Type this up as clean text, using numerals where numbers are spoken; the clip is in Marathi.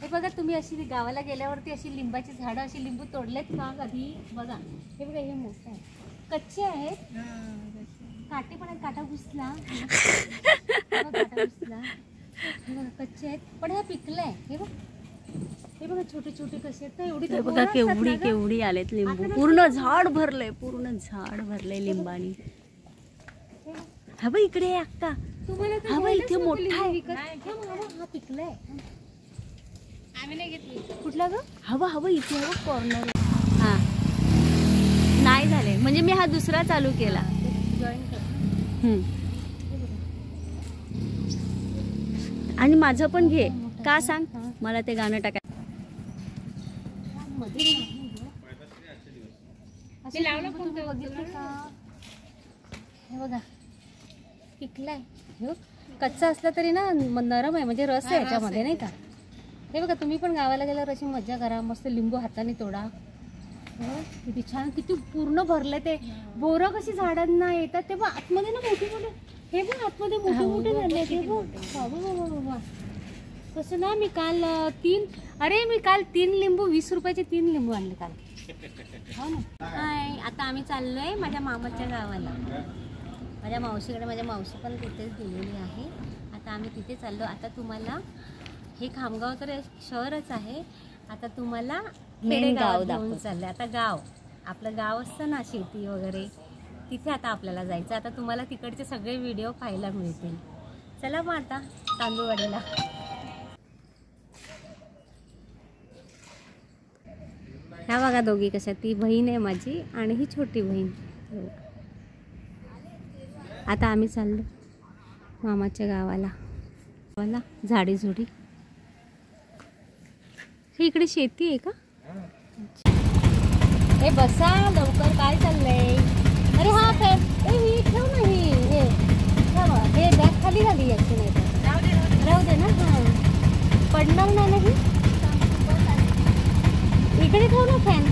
हे बघा, तुम्ही अशी गावाला गेल्यावरती अशी लिंबाची झाडं, अशी लिंबू तोडलेत का कधी? बघा हे बघा, हे मोठं आहे, कच्चे आहेत, काटे पण आहेत, काटा घुसला, काटा घुसला, हे बघा कच्चे आहेत, पण हे पिकलंय. हे बघ, हे बघा छोटे छोटे कसे आहेत. एवढी बघा केवढी केवढी आलेत लिंबू, पूर्ण झाड भरलंय, पूर्ण झाड भरलंय लिंबानी. हा बघ इकडे अक्का, हा बघ इथे मोठा आहे. हा पिकलाय, आम्ही नाही घेतली. कुठला ग? हवा हवा इथे हवं कॉर्नर. हा नाही झाले, म्हणजे मी हा दुसरा चालू केला. जॉईन कर. आणि माझं पण घे का सांग, मला ते गाणं टाका. हे बघा पिकलाय. कच्चा असला तरी ना नरम आहे, म्हणजे रस आहे याच्यामध्ये नाही का. हे बघा, तुम्ही पण गावाला गेल्यावर अशी मजा करा, मस्त लिंबू हाताने तोडा. किती छान, किती पूर्ण भरले ते. बोरं कशी झाडांना येतात तेव्हा आतमध्ये ना मोठे मोठे, हे पण आतमध्ये मोठे मोठे झाले. हे बघ कसं ना, मी काल मी काल 3 लिंबू 20 रुपयाचे 3 लिंबू आणले काल. हो ना. हाय, आता आम्ही चाललोय माझ्या मामाच्या गावाला, माझ्या मावशीकडे. माझ्या मावशी पण तिथेच गेलेली आहे. आता आम्ही तिथे चाललो. आता तुम्हाला हे खामगाव तर शहरच आहे, आता तुम्हाला खेडेगाव दाखवून चाललंय. आता गाव, आपलं गाव असतं ना, शेती वगैरे, तिथे आता आपल्याला जायचं. आता तुम्हाला तिकडचे सगळे व्हिडिओ पाहायला मिळतील. चला मग आता तांदूळवाडीला. ह्या बघा दोघी कशा, ती बहीण आहे माझी आणि ही छोटी बहीण. आता आम्ही चाललो मामाच्या गावाला. झाडी झुडी, हे इकडे शेती आहे का? हे बसा लवकर, काय चाललंय? अरे हा फॅन, ही ठेव ना, हे हे बॅग खाली झाली याची, नाही तर राहू दे ना. हा पडणार नाही ना ही, इकडे ठेव ना फॅन.